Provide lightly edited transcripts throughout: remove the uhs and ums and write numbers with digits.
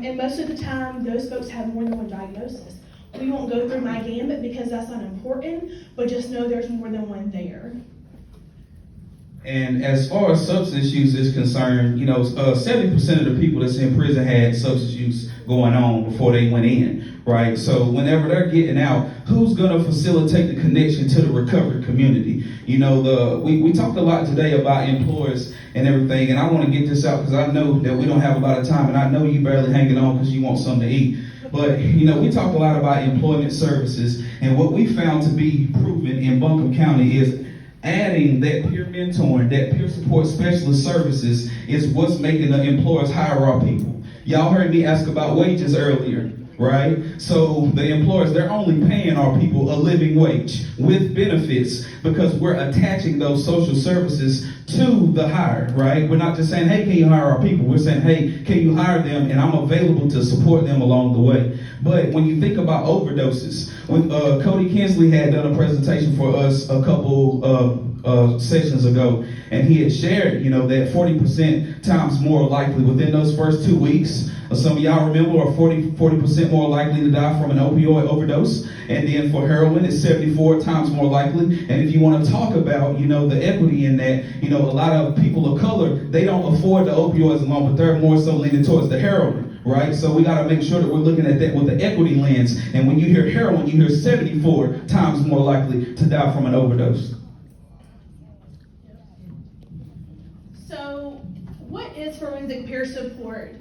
And most of the time, those folks have more than one diagnosis. We won't go through my gambit because that's not important, but just know there's more than one there. And as far as substance use is concerned, 70% of the people that's in prison had substance use going on before they went in, right? So whenever they're getting out, who's going to facilitate the connection to the recovery community? We talked a lot today about employers and everything, and I want to get this out because I know that we don't have a lot of time, and I know you barely hanging on because you want something to eat. But, we talked a lot about employment services, and what we found to be proven in Buncombe County is adding that peer mentoring, that peer support specialist services is what's making the employers hire our people. Y'all heard me ask about wages earlier, right? So the employers, they're only paying our people a living wage with benefits because we're attaching those social services to the hire, right? We're not just saying, hey, can you hire our people? We're saying, hey, can you hire them? And I'm available to support them along the way. But when you think about overdoses, when Cody Kinsley had done a presentation for us a couple sessions ago, and he had shared, that 40% times more likely within those first 2 weeks, some of y'all remember, are 40% more likely to die from an opioid overdose. And then for heroin, it's 74 times more likely. And if you want to talk about, the equity in that, a lot of people of color, they don't afford the opioids alone, but they're more so leaning towards the heroin, right? So we got to make sure that we're looking at that with the equity lens. And when you hear heroin, you hear 74 times more likely to die from an overdose. So what is forensic peer support?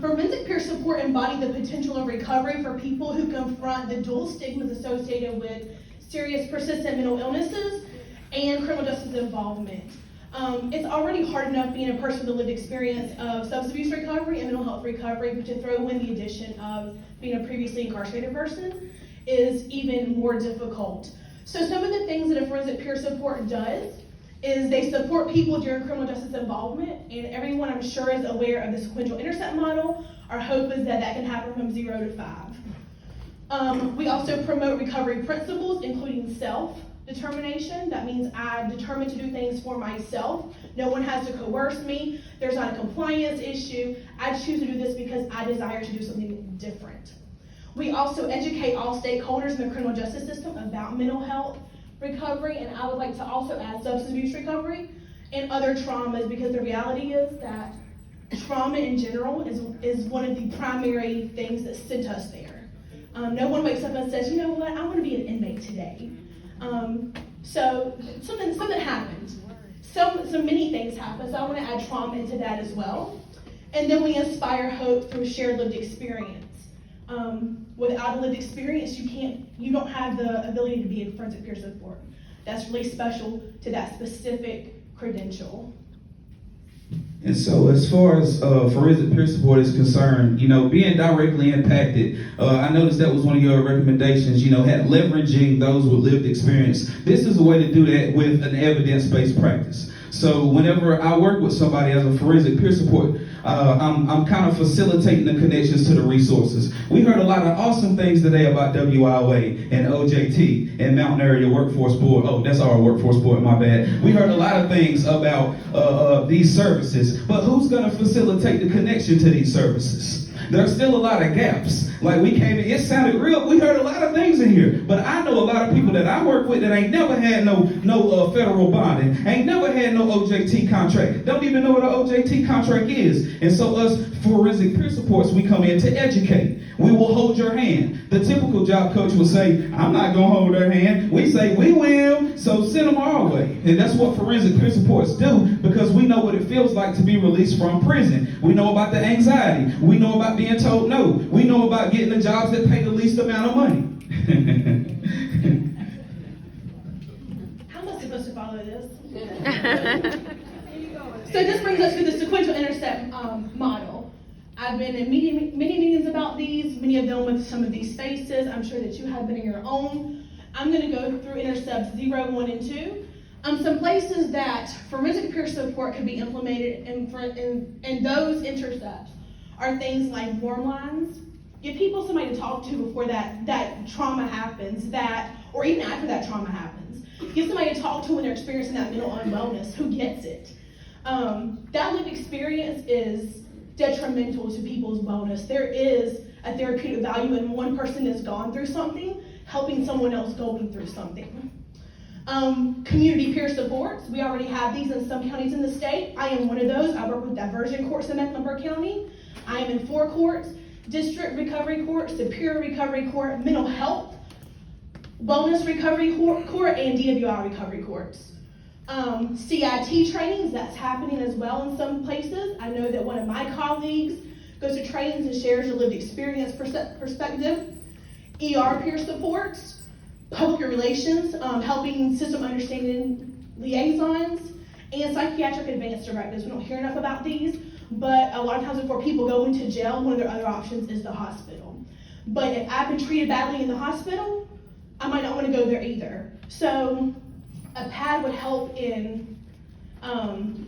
Forensic peer support embodies the potential of recovery for people who confront the dual stigmas associated with serious persistent mental illnesses and criminal justice involvement. It's already hard enough being a person with a lived experience of substance abuse recovery and mental health recovery, but to throw in the addition of being a previously incarcerated person is even more difficult. So some of the things that a forensic peer support does is they support people during criminal justice involvement, and everyone I'm sure is aware of the Sequential Intercept model. Our hope is that can happen from 0 to 5. We also promote recovery principles, including self-determination. That means I determine to do things for myself. No one has to coerce me. There's not a compliance issue. I choose to do this because I desire to do something different. We also educate all stakeholders in the criminal justice system about mental health recovery, and I would like to also add substance abuse recovery and other traumas, because the reality is that trauma in general is one of the primary things that sent us there. No one wakes up and says, you know what, I want to be an inmate today. So something happened. So many things happen, so I want to add trauma into that as well. And then we inspire hope through shared lived experience. Without a lived experience, you don't have the ability to be a forensic peer support. That's really special to that specific credential. And so as far as forensic peer support is concerned, being directly impacted, I noticed that was one of your recommendations, leveraging those with lived experience. This is a way to do that with an evidence-based practice. So whenever I work with somebody as a forensic peer support, I'm kind of facilitating the connections to the resources. We heard a lot of awesome things today about WIOA and OJT and Mountain Area Workforce Board. Oh, that's our workforce board, my bad. We heard a lot of things about these services, but who's going to facilitate the connection to these services? There's still a lot of gaps. Like we came in, it sounded real. We heard a lot of things in here, but I know a lot of people that I work with that ain't never had no federal bonding, ain't never had no OJT contract, don't even know what an OJT contract is. And so us forensic peer supports, we come in to educate. We will hold your hand. The typical job coach will say, I'm not going to hold their hand. We say, we will, so send them our way. And that's what forensic peer supports do, because we know what it feels like to be released from prison. We know about the anxiety. We know about being told no. We know about getting the jobs that pay the least amount of money. How am I supposed to follow this? So this brings us to the Sequential Intercept model. I've been in many meetings about these, many of them with some of these spaces. I'm sure that you have been in your own. I'm going to go through Intercepts 0, 1, and 2. Some places that forensic peer support can be implemented in those intercepts are things like warm lines. Give people somebody to talk to before that trauma happens, or even after that trauma happens. Give somebody to talk to when they're experiencing that mental unwellness, who gets it. That lived experience is detrimental to people's wellness. There is a therapeutic value in one person that's gone through something, helping someone else going through something. Community peer supports, we already have these in some counties in the state. I am one of those. I work with diversion courts in Mecklenburg County. I am in 4 courts, district recovery court, superior recovery court, mental health, wellness recovery court, and DWI recovery courts. CIT trainings, that's happening as well in some places. I know that one of my colleagues goes to trainings and shares a lived experience perspective. ER peer supports, public relations, helping system understanding liaisons, and psychiatric advance directives. We don't hear enough about these, but a lot of times before people go into jail, one of their other options is the hospital. But if I've been treated badly in the hospital, I might not want to go there either. So a PAD would help in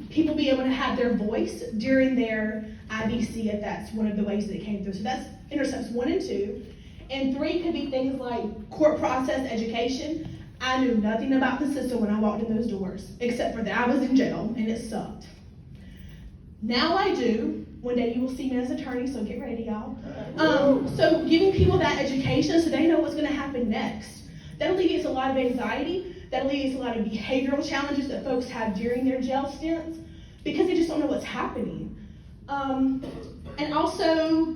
people be able to have their voice during their IBC if that's one of the ways that it came through. So that's Intercepts 1 and 2. And 3 could be things like court process education. I knew nothing about the system when I walked in those doors, except for that I was in jail and it sucked. Now I do. One day you will see me as attorney, so get ready, y'all. So giving people that education so they know what's gonna happen next. That alleviates a lot of anxiety. That alleviates a lot of behavioral challenges that folks have during their jail stints because they just don't know what's happening. And also,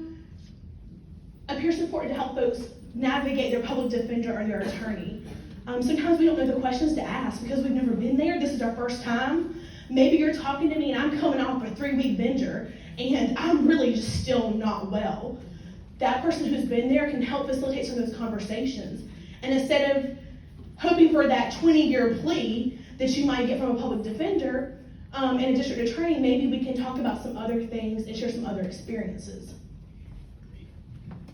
a peer support to help folks navigate their public defender or their attorney. Sometimes we don't know the questions to ask because we've never been there. This is our first time. Maybe you're talking to me and I'm coming off a 3-week binger and I'm really just still not well. That person who's been there can help facilitate some of those conversations. And instead of hoping for that 20-year plea that you might get from a public defender and a district attorney, maybe we can talk about some other things and share some other experiences.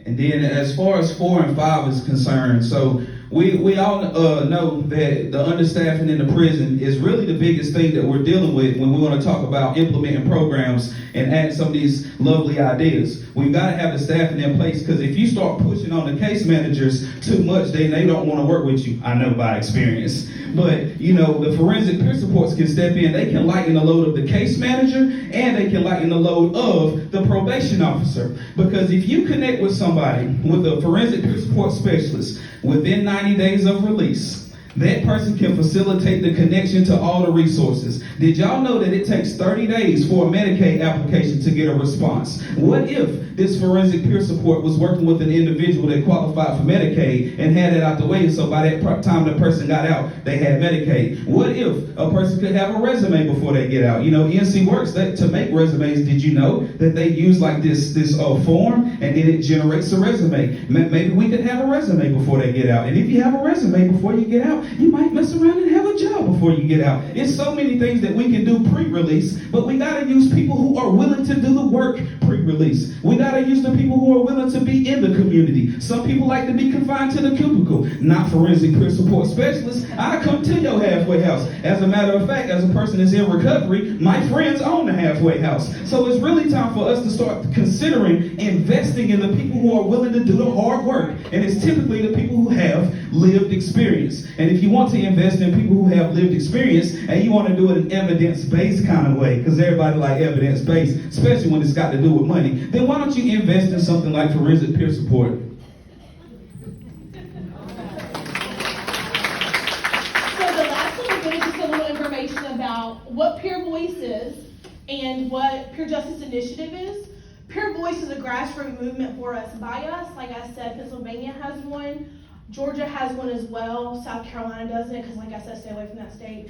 And then as far as 4 and 5 is concerned, so we all know that the understaffing in the prison is really the biggest thing that we're dealing with when we want to talk about implementing programs and add some of these lovely ideas. We've got to have the staffing in place because if you start pushing on the case managers too much, then they don't want to work with you. I know by experience. But, you know, the forensic peer supports can step in. They can lighten the load of the case manager and they can lighten the load of the probation officer. Because if you connect with somebody, with a forensic peer support specialist, within 90 days of release, that person can facilitate the connection to all the resources. Did y'all know that it takes 30 days for a Medicaid application to get a response? What if this forensic peer support was working with an individual that qualified for Medicaid and had it out the way, so by that time the person got out, they had Medicaid? What if a person could have a resume before they get out? You know, ENC Works, to make resumes, did you know that they use like this form and then it generates a resume? Maybe we could have a resume before they get out. And if you have a resume before you get out, you might mess around and have a job before you get out. It's so many things that we can do pre-release, but we gotta use people who are willing to do the work pre-release. We gotta use the people who are willing to be in the community. Some people like to be confined to the cubicle, not forensic peer support specialists. I come to your halfway house. As a matter of fact, as a person that's in recovery, my friends own the halfway house. So it's really time for us to start considering investing in the people who are willing to do the hard work. And it's typically the people who have lived experience. And if you want to invest in people who have lived experience and you want to do it in evidence-based kind of way, because everybody like evidence-based, especially when it's got to do with money, then why don't you invest in something like forensic peer support? So the last one we're going to just a little information about what Peer Voice is and what Peer Justice Initiative is. Peer Voice is a grassroots movement for us, by us. Like I said, Pennsylvania has one. Georgia has one as well. South Carolina doesn't, because like I said, stay away from that state.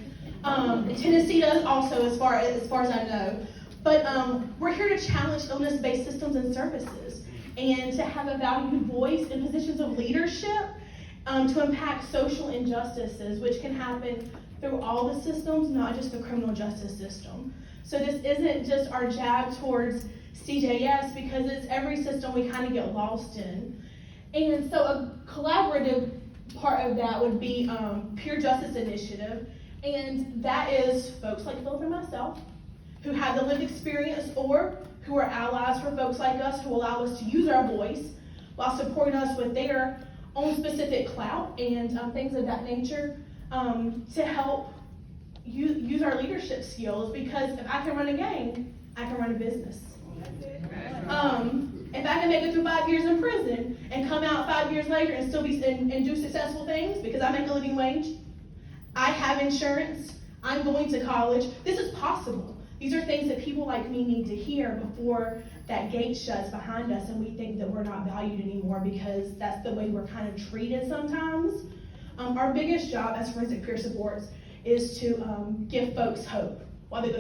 Tennessee does also, as far as I know. But we're here to challenge illness-based systems and services, and to have a valued voice in positions of leadership to impact social injustices, which can happen through all the systems, not just the criminal justice system. So this isn't just our jab towards CJS, because it's every system we kind of get lost in. And so a collaborative part of that would be Peer Justice Initiative, and that is folks like Philip and myself who have the lived experience or who are allies for folks like us who allow us to use our voice while supporting us with their own specific clout and things of that nature to help use our leadership skills, because if I can run a gang, I can run a business. If I can make it through 5 years in prison and come out 5 years later and still be and do successful things because I make a living wage, I have insurance, I'm going to college, this is possible. These are things that people like me need to hear before that gate shuts behind us and we think that we're not valued anymore because that's the way we're kind of treated sometimes. Our biggest job as forensic peer supports is to give folks hope while they go